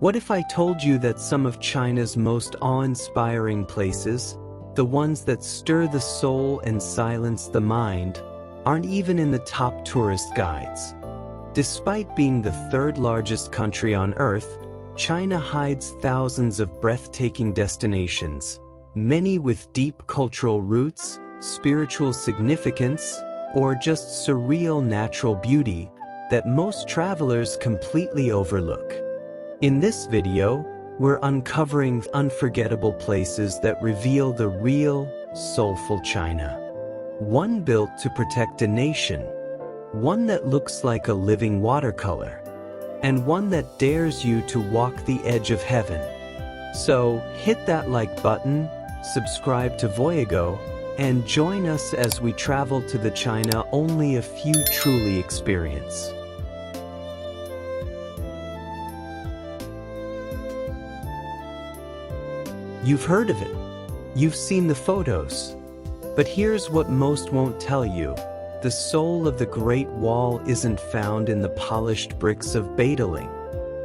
What if I told you that some of China's most awe-inspiring places, the ones that stir the soul and silence the mind, aren't even in the top tourist guides? Despite being the third largest country on Earth, China hides thousands of breathtaking destinations, many with deep cultural roots, spiritual significance, or just surreal natural beauty that most travelers completely overlook. In this video, we're uncovering unforgettable places that reveal the real, soulful China. One built to protect a nation, one that looks like a living watercolor, and one that dares you to walk the edge of heaven. So, hit that like button, subscribe to Voyago, and join us as we travel to the China only a few truly experience. You've heard of it. You've seen the photos. But here's what most won't tell you. The soul of the Great Wall isn't found in the polished bricks of Badaling.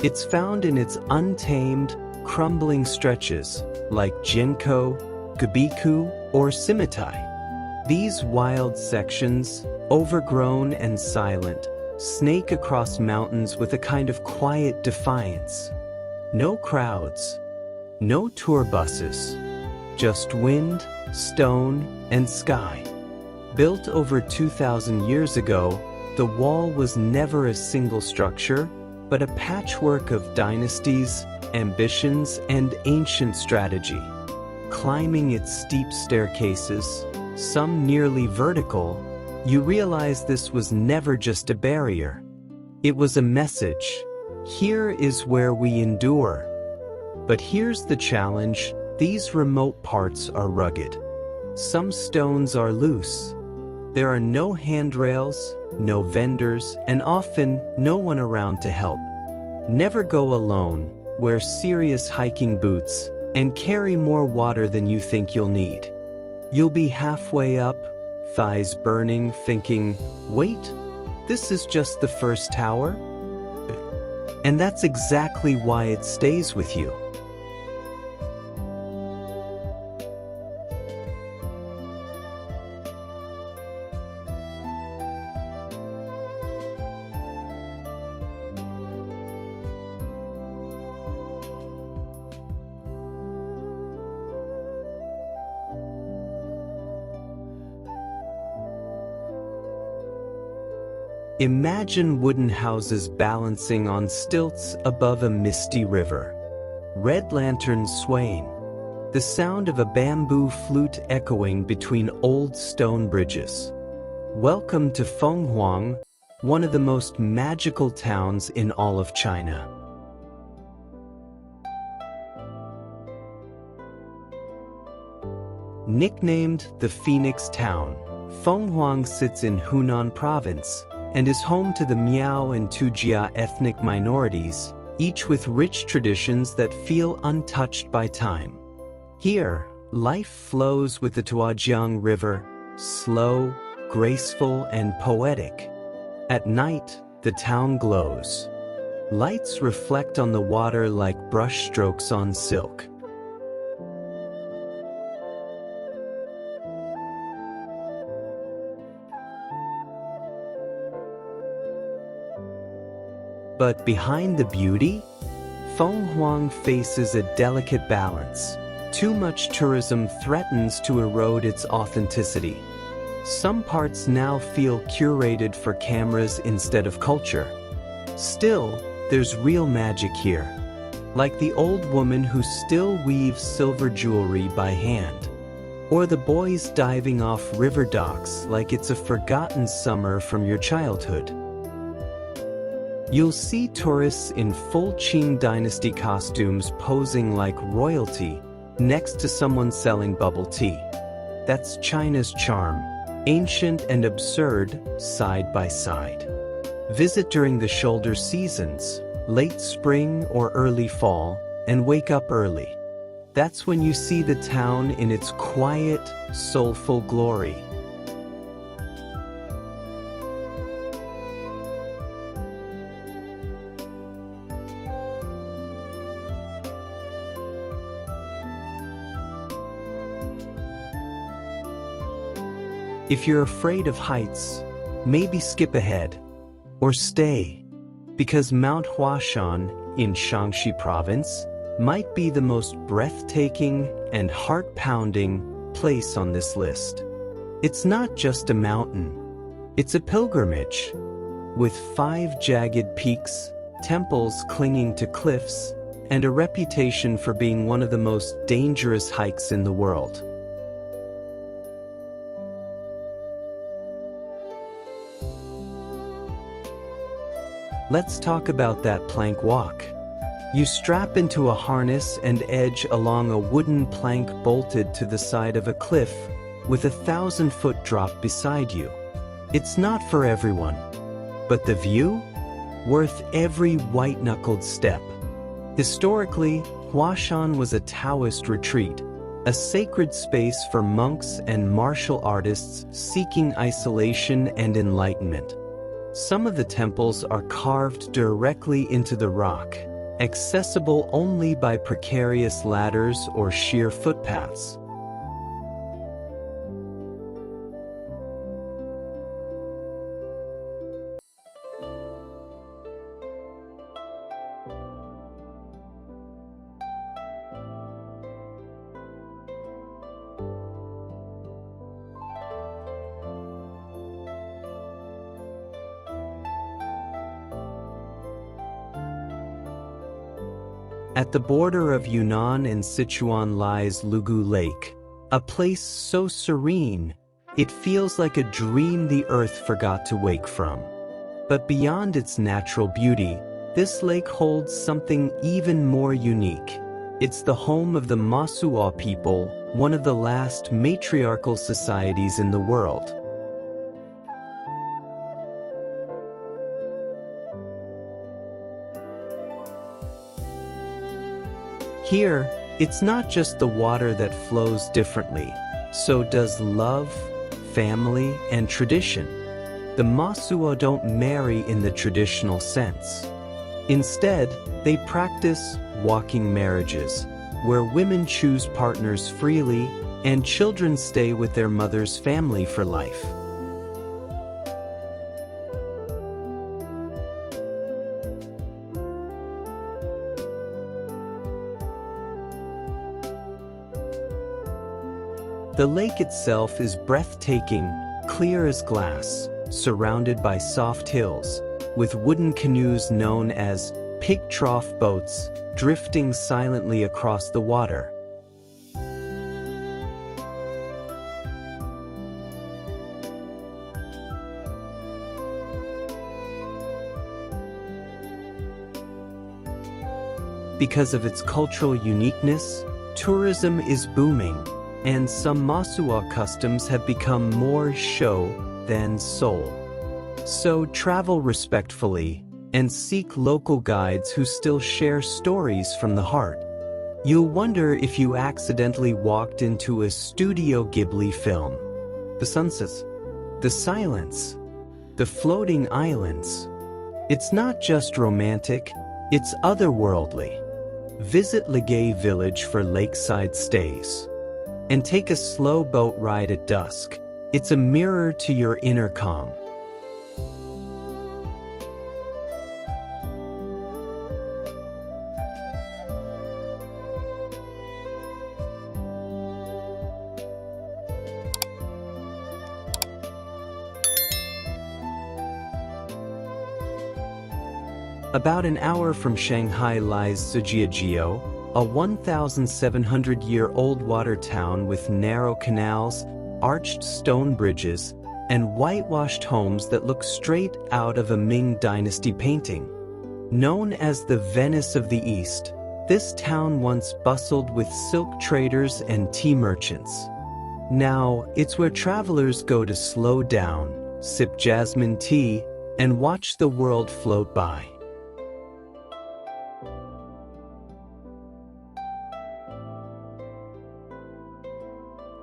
It's found in its untamed, crumbling stretches, like Jinko, Gabiku, or Simitai. These wild sections, overgrown and silent, snake across mountains with a kind of quiet defiance. No crowds. No tour buses, just wind, stone, and sky. Built over 2,000 years ago, the wall was never a single structure, but a patchwork of dynasties, ambitions, and ancient strategy. Climbing its steep staircases, some nearly vertical, you realize this was never just a barrier. It was a message. Here is where we endure. But here's the challenge, these remote parts are rugged. Some stones are loose. There are no handrails, no vendors, and often no one around to help. Never go alone, wear serious hiking boots, and carry more water than you think you'll need. You'll be halfway up, thighs burning, thinking, wait, this is just the first tower? And that's exactly why it stays with you. Imagine wooden houses balancing on stilts above a misty river. Red lanterns swaying. The sound of a bamboo flute echoing between old stone bridges. Welcome to Fenghuang, one of the most magical towns in all of China. Nicknamed the Phoenix Town, Fenghuang sits in Hunan Province and is home to the Miao and Tujia ethnic minorities, each with rich traditions that feel untouched by time. Here, life flows with the Tuajiang River, slow, graceful, and poetic. At night, the town glows. Lights reflect on the water like brushstrokes on silk. But behind the beauty, Fenghuang faces a delicate balance. Too much tourism threatens to erode its authenticity. Some parts now feel curated for cameras instead of culture. Still, there's real magic here. Like the old woman who still weaves silver jewelry by hand. Or the boys diving off river docks like it's a forgotten summer from your childhood. You'll see tourists in full Qing dynasty costumes posing like royalty next to someone selling bubble tea. That's China's charm, ancient and absurd, side by side. Visit during the shoulder seasons, late spring or early fall, and wake up early. That's when you see the town in its quiet, soulful glory. If you're afraid of heights, maybe skip ahead. Or stay. Because Mount Huashan, in Shaanxi province, might be the most breathtaking and heart-pounding place on this list. It's not just a mountain. It's a pilgrimage. With 5 jagged peaks, temples clinging to cliffs, and a reputation for being one of the most dangerous hikes in the world. Let's talk about that plank walk. You strap into a harness and edge along a wooden plank bolted to the side of a cliff, with a 1,000-foot drop beside you. It's not for everyone. But the view? Worth every white-knuckled step. Historically, Huashan was a Taoist retreat, a sacred space for monks and martial artists seeking isolation and enlightenment. Some of the temples are carved directly into the rock, accessible only by precarious ladders or sheer footpaths. At the border of Yunnan and Sichuan lies Lugu Lake, a place so serene, it feels like a dream the earth forgot to wake from. But beyond its natural beauty, this lake holds something even more unique. It's the home of the Masuo people, one of the last matriarchal societies in the world. Here, it's not just the water that flows differently, so does love, family, and tradition. The Masuo don't marry in the traditional sense. Instead, they practice walking marriages, where women choose partners freely and children stay with their mother's family for life. The lake itself is breathtaking, clear as glass, surrounded by soft hills, with wooden canoes known as pig trough boats drifting silently across the water. Because of its cultural uniqueness, tourism is booming, and some Masuo customs have become more show than soul. So travel respectfully and seek local guides who still share stories from the heart. You'll wonder if you accidentally walked into a Studio Ghibli film. The sunsets, the silence, the floating islands. It's not just romantic, it's otherworldly. Visit Legay Village for lakeside stays. And take a slow boat ride at dusk. It's a mirror to your inner calm. About an hour from Shanghai lies Zhejiang, a 1,700-year-old water town with narrow canals, arched stone bridges, and whitewashed homes that look straight out of a Ming Dynasty painting. Known as the Venice of the East, this town once bustled with silk traders and tea merchants. Now, it's where travelers go to slow down, sip jasmine tea, and watch the world float by.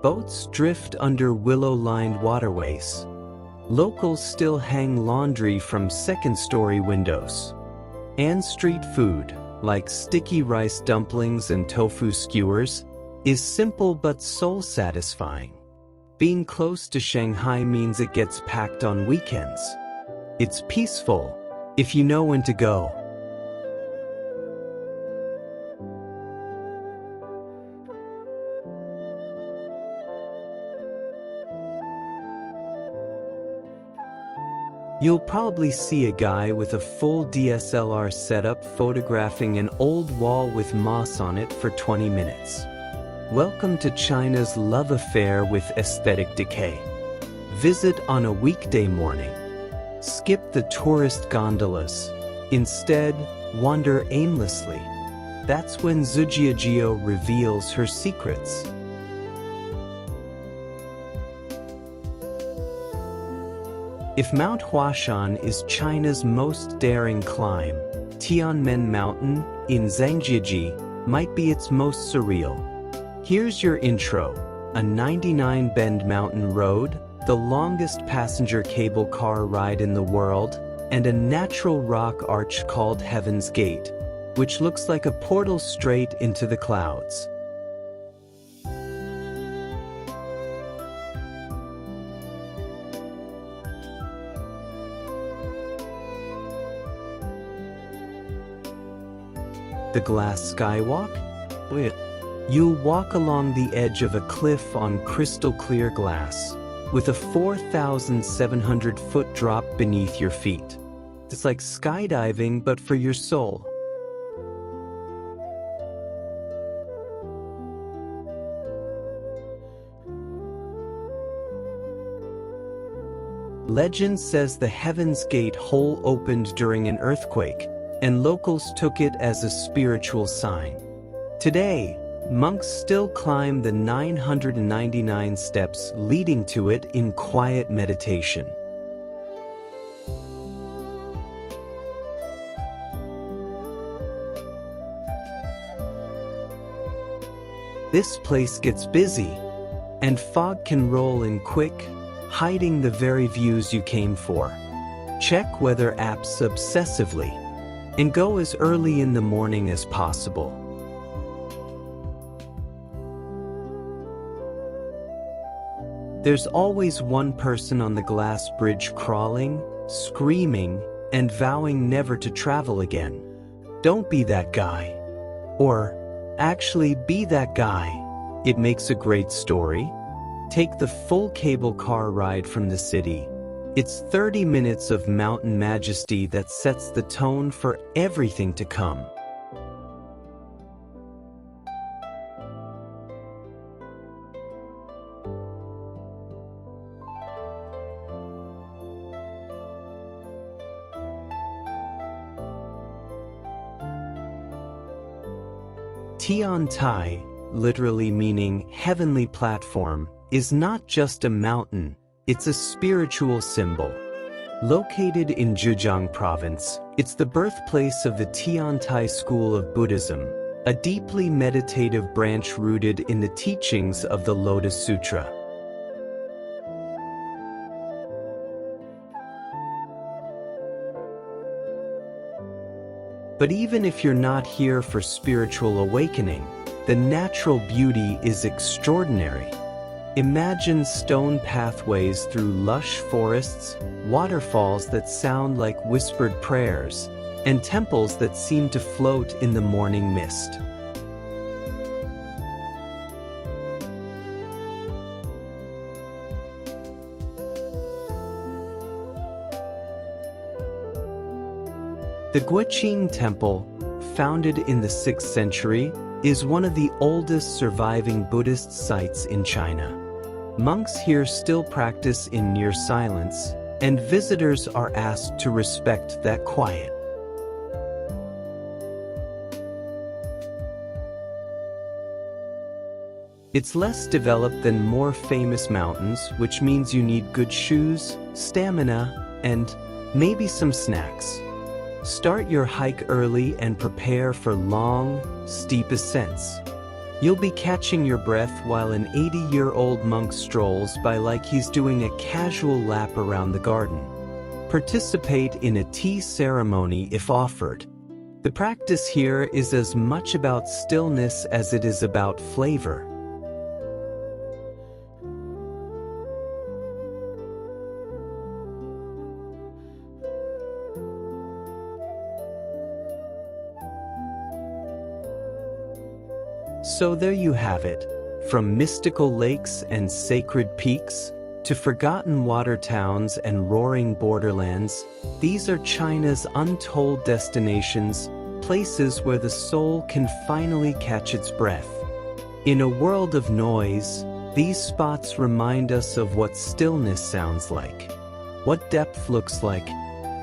Boats drift under willow-lined waterways. Locals still hang laundry from second-story windows. And street food, like sticky rice dumplings and tofu skewers, is simple but soul-satisfying. Being close to Shanghai means it gets packed on weekends. It's peaceful, if you know when to go. You'll probably see a guy with a full DSLR setup photographing an old wall with moss on it for 20 minutes. Welcome to China's love affair with aesthetic decay. Visit on a weekday morning. Skip the tourist gondolas. Instead, wander aimlessly. That's when Zujiajio reveals her secrets. If Mount Huashan is China's most daring climb, Tianmen Mountain in Zhangjiajie might be its most surreal. Here's your intro: a 99-bend mountain road, the longest passenger cable car ride in the world, and a natural rock arch called Heaven's Gate, which looks like a portal straight into the clouds. The glass skywalk? You'll walk along the edge of a cliff on crystal-clear glass, with a 4,700-foot drop beneath your feet. It's like skydiving, but for your soul. Legend says the Heaven's Gate hole opened during an earthquake, and locals took it as a spiritual sign. Today, monks still climb the 999 steps leading to it in quiet meditation. This place gets busy, and fog can roll in quick, hiding the very views you came for. Check weather apps obsessively, and go as early in the morning as possible. There's always one person on the glass bridge crawling, screaming, and vowing never to travel again. Don't be that guy. Or, actually be that guy. It makes a great story. Take the full cable car ride from the city. It's 30 minutes of mountain majesty that sets the tone for everything to come. Tiantai, literally meaning heavenly platform, is not just a mountain, it's a spiritual symbol. Located in Zhejiang province, it's the birthplace of the Tiantai school of Buddhism, a deeply meditative branch rooted in the teachings of the Lotus Sutra. But even if you're not here for spiritual awakening, the natural beauty is extraordinary. Imagine stone pathways through lush forests, waterfalls that sound like whispered prayers, and temples that seem to float in the morning mist. The Guoqing Temple, founded in the 6th century, is one of the oldest surviving Buddhist sites in China. Monks here still practice in near silence, and visitors are asked to respect that quiet. It's less developed than more famous mountains, which means you need good shoes, stamina, and maybe some snacks. Start your hike early and prepare for long, steep ascents. You'll be catching your breath while an 80-year-old monk strolls by like he's doing a casual lap around the garden. Participate in a tea ceremony if offered. The practice here is as much about stillness as it is about flavor. So there you have it. From mystical lakes and sacred peaks, to forgotten water towns and roaring borderlands, these are China's untold destinations, places where the soul can finally catch its breath. In a world of noise, these spots remind us of what stillness sounds like, what depth looks like,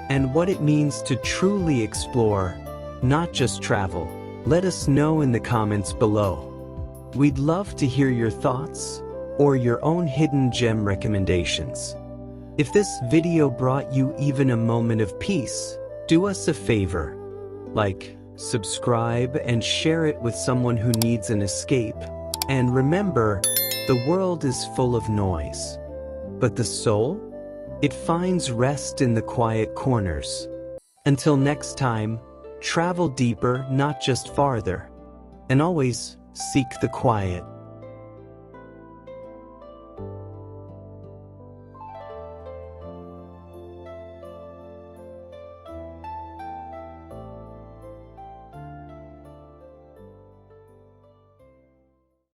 and what it means to truly explore, not just travel. Let us know in the comments below. We'd love to hear your thoughts or your own hidden gem recommendations. If this video brought you even a moment of peace, do us a favor. Like, subscribe, and share it with someone who needs an escape. And remember, the world is full of noise. But the soul? It finds rest in the quiet corners. Until next time, travel deeper, not just farther. And always seek the quiet.